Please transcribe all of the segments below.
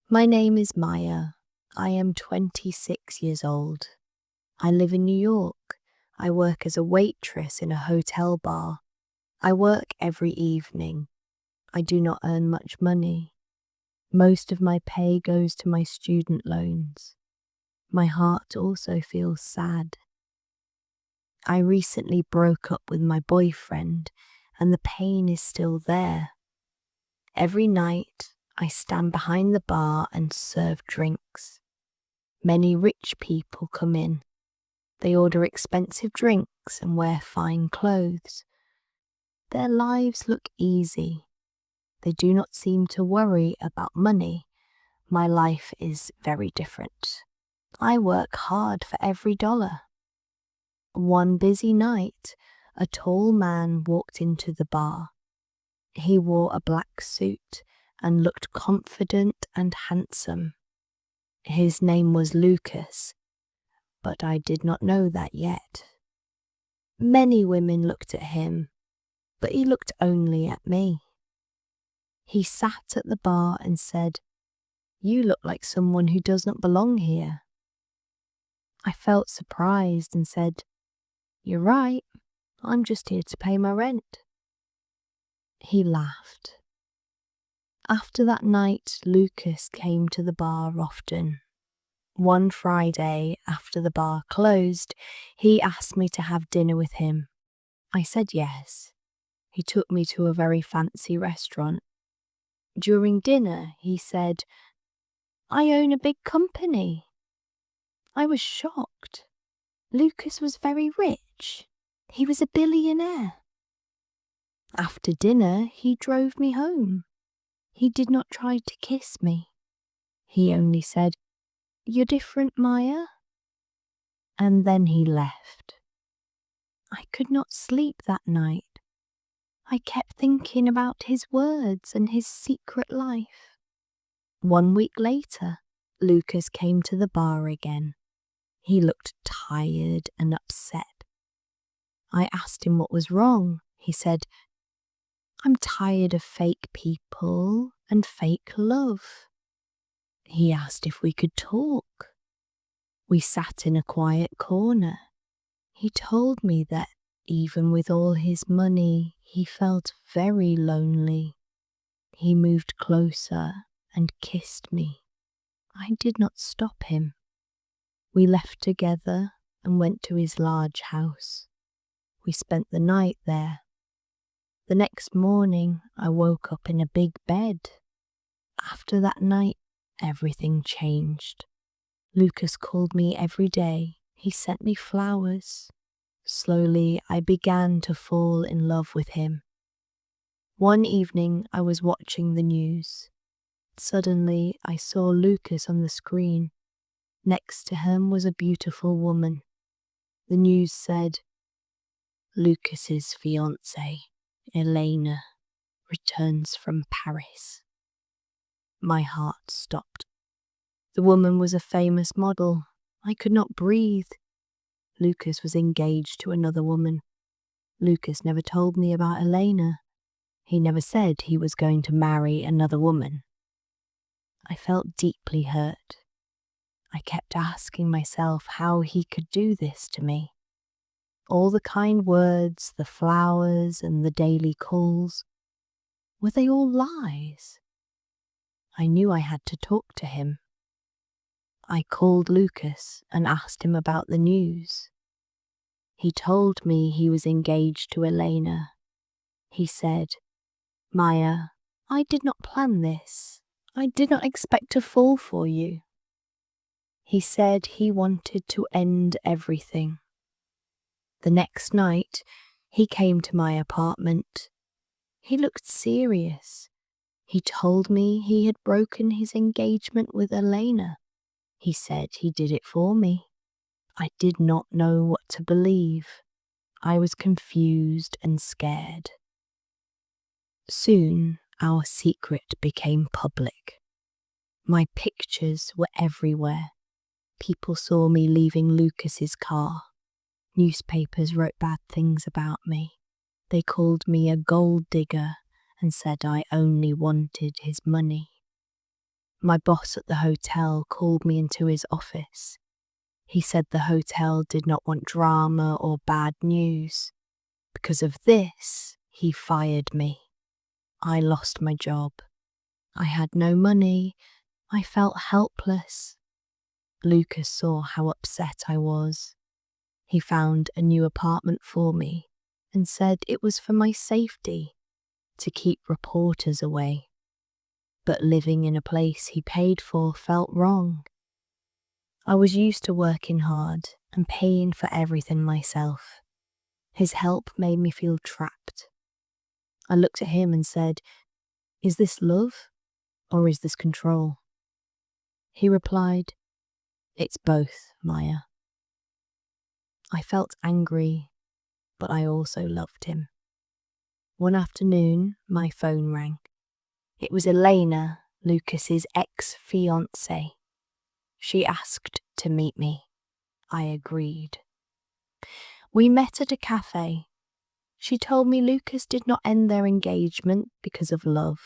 My name is Maya. I am 26 years old. I live in New York. I work as a waitress in a hotel bar. I work every evening. I do not earn much money. Most of my pay goes to my student loans. My heart also feels sad. I recently broke up with my boyfriend, and the pain is still there. Every night, I stand behind the bar and serve drinks. Many rich people come in. They order expensive drinks and wear fine clothes. Their lives look easy. They do not seem to worry about money. My life is very different. I work hard for every dollar. One busy night, a tall man walked into the bar. He wore a black suit and looked confident and handsome. His name was Lucas, but I did not know that yet. Many women looked at him, but he looked only at me. He sat at the bar and said, "You look like someone who does not belong here." I felt surprised and said, "You're right, I'm just here to pay my rent." He laughed. After that night, Lucas came to the bar often. One Friday, after the bar closed, he asked me to have dinner with him. I said yes. He took me to a very fancy restaurant. During dinner, he said, "I own a big company." I was shocked. Lucas was very rich. He was a billionaire. After dinner, he drove me home. He did not try to kiss me. He only said, "You're different, Maya." And then he left. I could not sleep that night. I kept thinking about his words and his secret life. 1 week later, Lucas came to the bar again. He looked tired and upset. I asked him what was wrong. He said, "I'm tired of fake people and fake love." He asked if we could talk. We sat in a quiet corner. He told me that even with all his money, he felt very lonely. He moved closer and kissed me. I did not stop him. We left together and went to his large house. We spent the night there. The next morning, I woke up in a big bed. After that night, everything changed. Lucas called me every day. He sent me flowers. Slowly, I began to fall in love with him. One evening, I was watching the news. Suddenly, I saw Lucas on the screen. Next to him was a beautiful woman. The news said, "Lucas's fiancée, Elena, returns from Paris." My heart stopped. The woman was a famous model. I could not breathe. Lucas was engaged to another woman. Lucas never told me about Elena. He never said he was going to marry another woman. I felt deeply hurt. I kept asking myself how he could do this to me. All the kind words, the flowers, and the daily calls, were they all lies? I knew I had to talk to him. I called Lucas and asked him about the news. He told me he was engaged to Elena. He said, "Maya, I did not plan this. I did not expect to fall for you." He said he wanted to end everything. The next night, he came to my apartment. He looked serious. He told me he had broken his engagement with Elena. He said he did it for me. I did not know what to believe. I was confused and scared. Soon, our secret became public. My pictures were everywhere. People saw me leaving Lucas's car. Newspapers wrote bad things about me. They called me a gold digger and said I only wanted his money. My boss at the hotel called me into his office. He said the hotel did not want drama or bad news. Because of this, he fired me. I lost my job. I had no money. I felt helpless. Lucas saw how upset I was. He found a new apartment for me and said it was for my safety, to keep reporters away. But living in a place he paid for felt wrong. I was used to working hard and paying for everything myself. His help made me feel trapped. I looked at him and said, "Is this love or is this control?" He replied, "It's both, Maya." I felt angry, but I also loved him. One afternoon, my phone rang. It was Elena, Lucas's ex-fiancée. She asked to meet me. I agreed. We met at a cafe. She told me Lucas did not end their engagement because of love.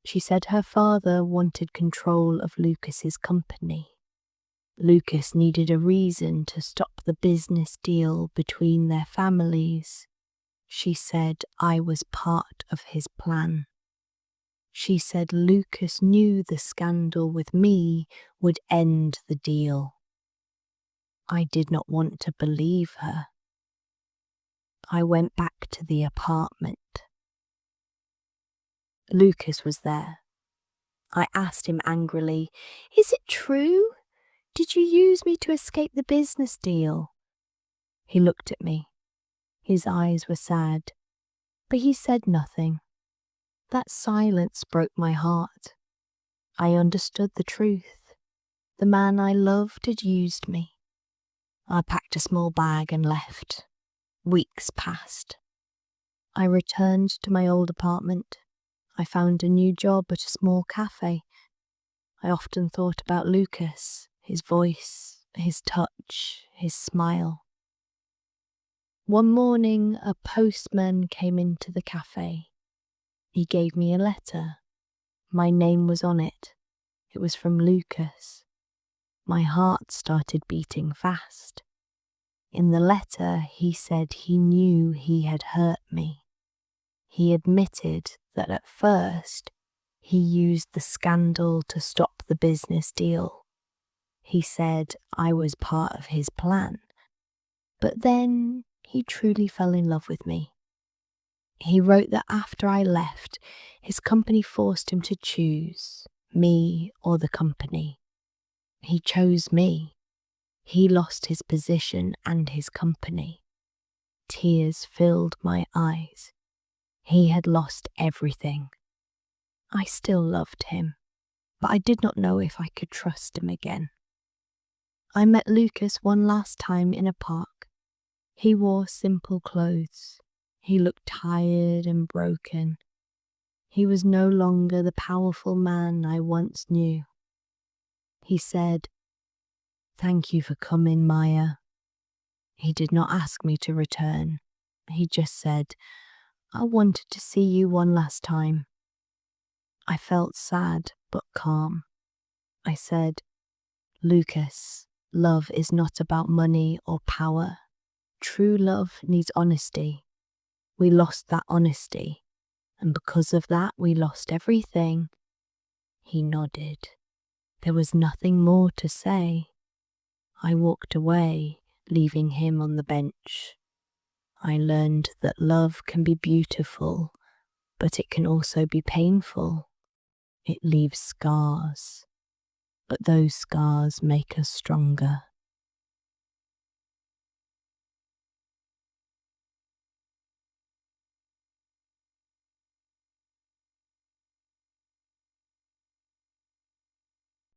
She said her father wanted control of Lucas's company. Lucas needed a reason to stop the business deal between their families. She said I was part of his plan. She said Lucas knew the scandal with me would end the deal. I did not want to believe her. I went back to the apartment. Lucas was there. I asked him angrily, "Is it true? Did you use me to escape the business deal?" He looked at me. His eyes were sad, but he said nothing. That silence broke my heart. I understood the truth. The man I loved had used me. I packed a small bag and left. Weeks passed. I returned to my old apartment. I found a new job at a small cafe. I often thought about Lucas, his voice, his touch, his smile. One morning, a postman came into the cafe. He gave me a letter. My name was on it. It was from Lucas. My heart started beating fast. In the letter, he said he knew he had hurt me. He admitted that at first, he used the scandal to stop the business deal. He said I was part of his plan. But then he truly fell in love with me. He wrote that after I left, his company forced him to choose me or the company. He chose me. He lost his position and his company. Tears filled my eyes. He had lost everything. I still loved him, but I did not know if I could trust him again. I met Lucas one last time in a park. He wore simple clothes. He looked tired and broken. He was no longer the powerful man I once knew. He said, "Thank you for coming, Maya." He did not ask me to return. He just said, "I wanted to see you one last time." I felt sad but calm. I said, "Lucas, love is not about money or power. True love needs honesty. We lost that honesty, and because of that we lost everything." He nodded. There was nothing more to say. I walked away, leaving him on the bench. I learned that love can be beautiful, but it can also be painful. It leaves scars, but those scars make us stronger.